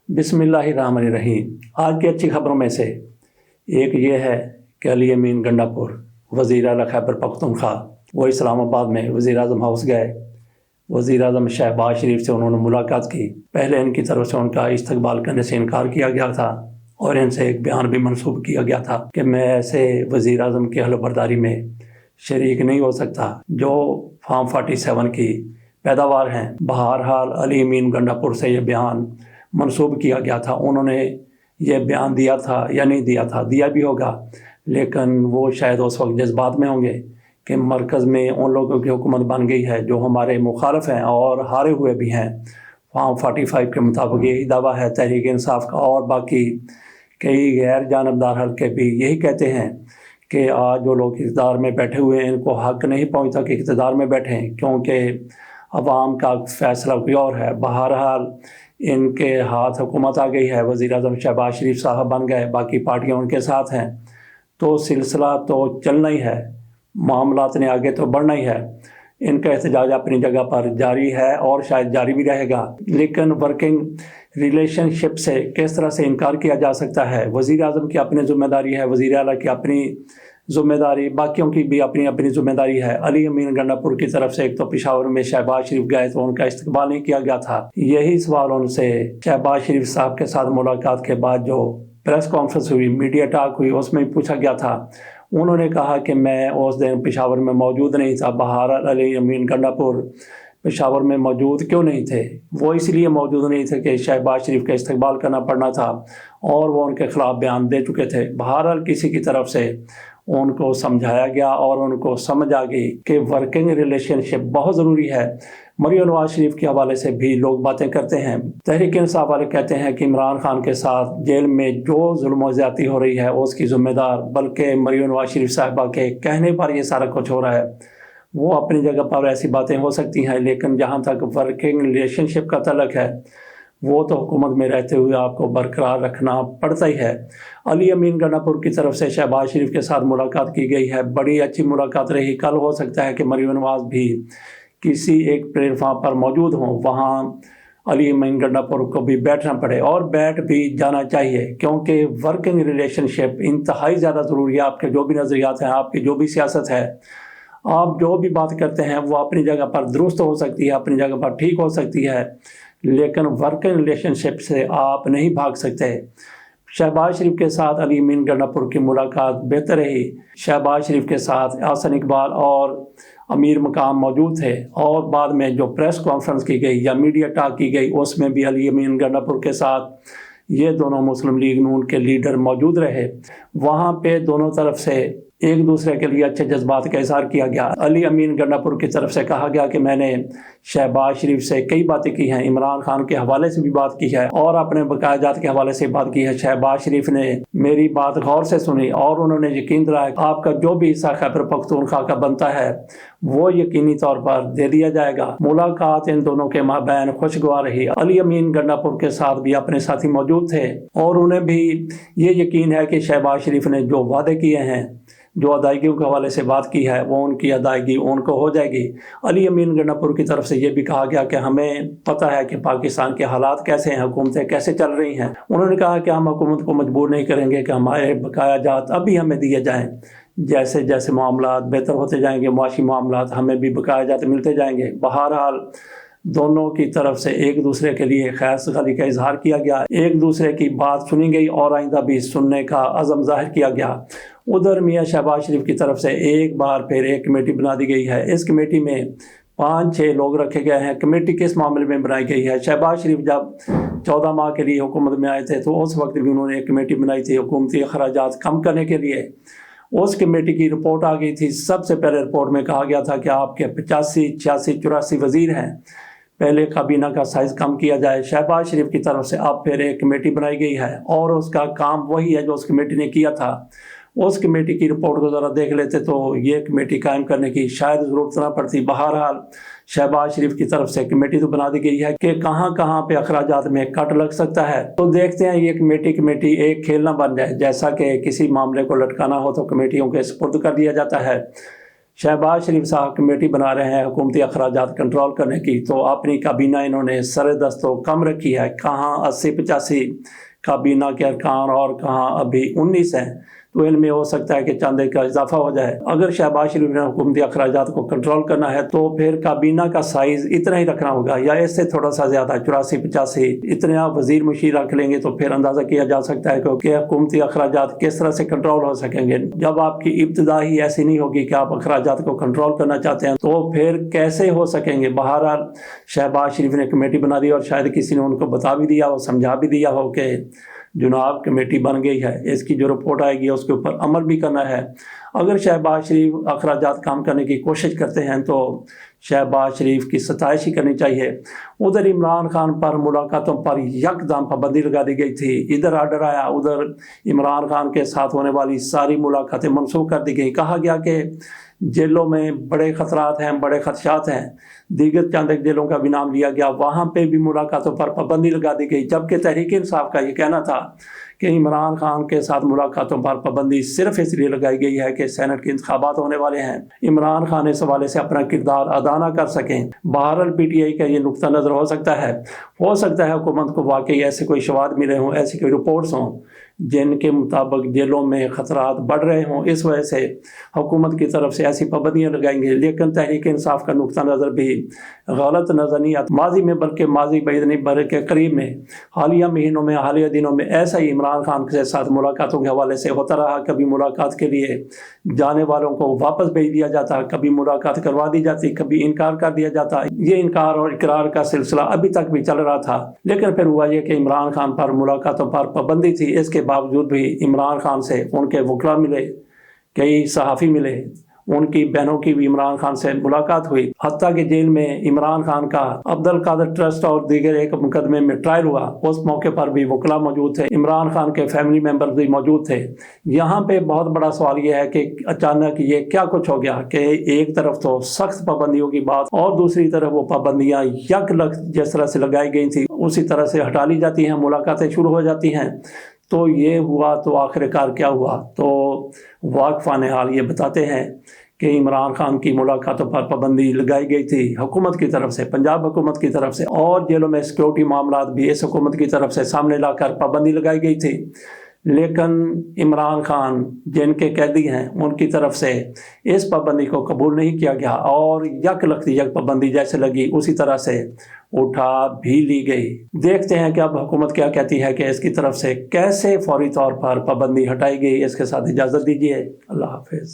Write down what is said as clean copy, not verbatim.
बिस्मिल्लाहिर्रहमानिर्रहीम। आज की अच्छी खबरों में से एक ये है कि अली अमीन गंडापुर वज़ीर आला खैबर पख्तूनख्वा वो इस्लामाबाद में वज़ीर आज़म हाउस गए। वज़ीर आज़म शहबाज शरीफ से उन्होंने मुलाकात की। पहले इनकी तरफ से उनका इस्तकबाल करने से इनकार किया गया था और इनसे एक बयान भी मनसूब किया गया था कि मैं ऐसे वज़ीर आज़म की हलफबरदारी में शरीक नहीं हो सकता जो फार्म 47 की पैदावार हैं। बहरहाल अली अमीन गंडापुर से ये बयान मनसूब किया गया था। उन्होंने ये बयान दिया था या नहीं दिया था, दिया भी होगा, लेकिन वो शायद उस वक्त जज्बात में होंगे कि मरकज़ में उन लोगों की हुकूमत बन गई है जो हमारे मुखालिफ हैं और हारे हुए भी हैं। फार्म 45 के मुताबिक यही दावा है तहरीक इंसाफ का, और बाकी कई गैर जानबदार हल्के भी यही कहते हैं कि आज जो लोग इक़्तिदार में बैठे हुए हैं इनको हक़ नहीं पहुँचता कि इक़्तिदार में बैठें, क्योंकि अवाम का फ़ैसला कोई और है। बहरहाल इनके हाथ हुकूमत आ गई है, वज़ीर आज़म शहबाज शरीफ साहब बन गए, बाकी पार्टियां उनके साथ हैं, तो सिलसिला तो चलना ही है, मामलात ने आगे तो बढ़ना ही है। इनका एहतजाज अपनी जगह पर जारी है और शायद जारी भी रहेगा, लेकिन वर्किंग रिलेशनशिप से किस तरह से इनकार किया जा सकता है। वज़ीर आज़म की अपनी ज़िम्मेदारी है, वज़ीर आला की अपनी ज़िम्मेदारी, बाकियों की भी अपनी अपनी ज़िम्मेदारी है। अली अमीन गंडापुर की तरफ से एक तो पेशावर में शहबाज शरीफ गए तो उनका इस्तकबाल नहीं किया गया था। यही सवाल उनसे शहबाज शरीफ साहब के साथ मुलाकात के बाद जो प्रेस कॉन्फ्रेंस हुई, मीडिया टॉक हुई, उसमें पूछा गया था। उन्होंने कहा कि मैं उस दिन पेशावर में मौजूद नहीं था। बहरहाल अली अमीन गंडापुर पेशावर में मौजूद क्यों नहीं थे? वो इसलिए मौजूद नहीं थे कि शहबाज शरीफ का इस्तकबाल करना पड़ना था और वो उनके ख़िलाफ़ बयान दे चुके थे। बहरहाल किसी की तरफ से उनको समझाया गया और उनको समझ आ गई कि वर्किंग रिलेशनशिप बहुत ज़रूरी है। मरियम नवाज शरीफ के हवाले से भी लोग बातें करते हैं। तहरीक इंसाफ वाले कहते हैं कि इमरान खान के साथ जेल में जो जुल्म ज़्यादती हो रही है उसकी ज़िम्मेदार बल्कि मरियम नवाज शरीफ साहबा के कहने पर ये सारा कुछ हो रहा है। वो अपनी जगह पर ऐसी बातें हो सकती हैं, लेकिन जहाँ तक वर्किंग रिलेशनशिप का तल्लुक़ है वो तो हुकूमत में रहते हुए आपको बरकरार रखना पड़ता ही है। अली अमीन गंडापुर की तरफ से शहबाज शरीफ के साथ मुलाकात की गई है, बड़ी अच्छी मुलाकात रही। कल हो सकता है कि मरियम नवाज भी किसी एक प्लेटफार्म पर मौजूद हों, वहाँ अली अमीन गंडापुर को भी बैठना पड़े और बैठ भी जाना चाहिए, क्योंकि वर्किंग रिलेशनशिप इंतहाई ज़्यादा ज़रूरी है। आपके जो भी नज़रियात हैं, आपकी जो भी सियासत है, आप जो भी बात करते हैं वो अपनी जगह पर दुरुस्त हो सकती है, अपनी जगह पर ठीक हो सकती है, लेकिन वर्किंग रिलेशनशिप से आप नहीं भाग सकते। शहबाज शरीफ के साथ अली अमीन गंडापुर की मुलाकात बेहतर रही। शहबाज शरीफ के साथ अहसन इकबाल और अमीर मकाम मौजूद थे और बाद में जो प्रेस कॉन्फ्रेंस की गई या मीडिया टॉक की गई उसमें भी अली अमीन गंडापुर के साथ ये दोनों मुस्लिम लीग नून के लीडर मौजूद रहे। वहाँ पे दोनों तरफ से एक दूसरे के लिए अच्छे जज्बात का इज़हार किया गया। अली अमीन गंडापुर की तरफ से कहा गया कि मैंने शहबाज शरीफ से कई बातें की हैं, इमरान खान के हवाले से भी बात की है और अपने बकाया जात के हवाले से बात की है। शहबाज शरीफ ने मेरी बात गौर से सुनी और उन्होंने यकीन दिलाया आपका जो भी हिस्सा खैबर पख्तूनख्वा का बनता है वो यकीनी तौर पर दे दिया जाएगा। मुलाकात इन दोनों के माबैन खुशगवार रही। अली अमीन गंडापुर के साथ भी अपने साथी मौजूद थे और उन्हें भी ये यकीन है कि शहबाज शरीफ ने जो वादे किए हैं, जो अदायगियों के हवाले से बात की है, वो उनकी अदायगी उनको हो जाएगी। अली अमीन गंडापुर की तरफ से ये भी कहा गया कि हमें पता है कि पाकिस्तान के हालात कैसे हैं, हुकूमतें कैसे चल रही हैं। उन्होंने कहा कि हम हुकूमत को मजबूर नहीं करेंगे कि हमारे बकाया जात अभी हमें दिए जाएँ। जैसे जैसे मामलात बेहतर होते जाएंगे, मुआशी मामलात, हमें भी बकाया जात मिलते जाएंगे। बहरहाल दोनों की तरफ से एक दूसरे के लिए खैर सगाली का इजहार किया गया, एक दूसरे की बात सुनी गई और आइंदा भी सुनने का अज़म ज़ाहिर किया गया। उधर मियाँ शहबाज शरीफ की तरफ से एक बार फिर एक कमेटी बना दी गई है। इस कमेटी में 5-6 लोग रखे गए हैं। कमेटी किस मामले में बनाई गई है? शहबाज शरीफ जब 14 माह के लिए हुकूमत में आए थे तो उस वक्त भी उन्होंने एक कमेटी बनाई थी हुकूमती अखराजात कम करने के लिए। उस कमेटी की रिपोर्ट आ गई थी। सबसे पहले रिपोर्ट में कहा गया था कि आपके 85, 86, 84 वज़ीर हैं, पहले काबीना का साइज़ कम किया जाए। शहबाज शरीफ की तरफ से अब फिर एक कमेटी बनाई गई है और उसका काम वही है जो उस कमेटी ने किया था। उस कमेटी की रिपोर्ट को ज़रा देख लेते तो ये कमेटी कायम करने की शायद ज़रूरत ना पड़ती। बहरहाल शहबाज शरीफ की तरफ से कमेटी तो बना दी गई है कि कहाँ कहाँ पे अखराजात में कट लग सकता है। तो देखते हैं ये कमेटी एक खेल ना बन जाए, जैसा कि किसी मामले को लटकाना हो तो कमेटियों के सुपुर्द कर दिया जाता है। शहबाज शरीफ साहब कमेटी बना रहे हैं हुकूमती अखराजात कंट्रोल करने की, तो अपनी काबीना इन्होंने सर दस्तो कम रखी है। कहाँ 80-85 काबीना के अरकान और कहाँ अभी 19 हैं, तो इनमें हो सकता है कि चंद का इजाफा हो जाए। अगर शहबाज शरीफ ने हुकूमती अखराजात को कंट्रोल करना है तो फिर काबीना का साइज़ इतना ही रखना होगा या इससे थोड़ा सा ज़्यादा 84-85 इतने आप वजीर मुशीर रख लेंगे तो फिर अंदाज़ा किया जा सकता है कि हुकूमती अखराजात किस तरह से कंट्रोल हो सकेंगे। जब आपकी इब्तदा ही ऐसी नहीं होगी कि आप अखराजात को कंट्रोल करना चाहते हैं तो फिर कैसे हो सकेंगे। बहरहाल शहबाज शरीफ ने कमेटी बना दी और शायद किसी ने उनको बता भी दिया हो, समझा भी दिया हो कि जुनाब कमेटी बन गई है, इसकी जो रिपोर्ट आएगी उसके ऊपर अमल भी करना है। अगर शहबाज शरीफ अखराजात काम करने की कोशिश करते हैं तो शहबाज शरीफ की सताइश ही करनी चाहिए। उधर इमरान खान पर मुलाकातों पर यकदम पाबंदी लगा दी गई थी। इधर आर्डर आया, उधर इमरान खान के साथ होने वाली सारी मुलाकातें मनसूख कर दी गई। कहा गया कि जेलों में बड़े ख़तरात हैं, बड़े खदशात हैं। दीगर चंद जेलों का भी नाम लिया गया, वहाँ पे भी मुलाकातों पर पाबंदी लगा दी गई। जबकि तहरीक इंसाफ का ये कहना था कि इमरान खान के साथ मुलाकातों पर पाबंदी सिर्फ इसलिए लगाई गई है कि सेनेट के इंतखाबात होने वाले हैं, इमरान खान इस हवाले से अपना किरदार अदा ना कर सकें। बहरहाल PTI का ये नुक्ता नज़र हो सकता है हुकूमत को वाकई ऐसे कोई शवाद मिले हों, ऐसी कोई रिपोर्ट्स हों जिनके मुताबिक जेलों में ख़तरात बढ़ रहे हों, इस वजह से हुकूमत की तरफ से ऐसी पाबंदियाँ लगाएंगे। लेकिन तहरीक इंसाफ का नुक्ता नज़र भी गलत नज़र नहीं आता। माजी में बल्कि माजी बैद नहीं बल्कि करीब में हालिया महीनों में हालिया दिनों में ऐसा ही इमरान खान के साथ मुलाकातों के हवाले से होता रहा। कभी मुलाकात के लिए जाने वालों को वापस भेज दिया जाता, कभी मुलाकात करवा दी जाती, कभी इनकार कर दिया जाता। ये इनकार और इकरार का सिलसिला अभी तक भी चल रहा था। लेकिन फिर हुआ ये कि इमरान खान पर मुलाकातों पर पाबंदी थी, इसके बावजूद भी इमरान खान से उनके वकला मिले, कई सहाफ़ी मिले, उनकी बहनों की भी इमरान खान से मुलाकात हुई। हत्ता कि जेल में इमरान खान का अब्दुल कादिर ट्रस्ट और दीगर एक मुकदमे में ट्रायल हुआ, उस मौके पर भी वकला मौजूद थे, इमरान खान के फैमिली मेंबर भी मौजूद थे। यहाँ पे बहुत बड़ा सवाल यह है कि अचानक ये क्या कुछ हो गया कि एक तरफ तो सख्त पाबंदियों की बात और दूसरी तरफ वो पाबंदियाँ यकलख जिस तरह से लगाई गई थी उसी तरह से हटा ली जाती हैं, मुलाकातें शुरू हो जाती हैं। तो ये हुआ तो आखिरकार क्या हुआ, तो वाक़फ़ान हाल ये बताते हैं कि इमरान खान की मुलाकातों पर पाबंदी लगाई गई थी हुकूमत की तरफ से, पंजाब हुकूमत की तरफ से, और जेलों में सिक्योरिटी मामलात भी इस हुकूमत की तरफ से सामने लाकर पाबंदी लगाई गई थी। लेकिन इमरान खान जिनके कैदी हैं उनकी तरफ से इस पाबंदी को कबूल नहीं किया गया और यक पाबंदी जैसे लगी उसी तरह से उठा भी ली गई। देखते हैं कि अब हुकूमत क्या कहती है कि इसकी तरफ से कैसे फौरी तौर पर पाबंदी हटाई गई। इसके साथ इजाज़त दीजिए, अल्लाह हाफिज़।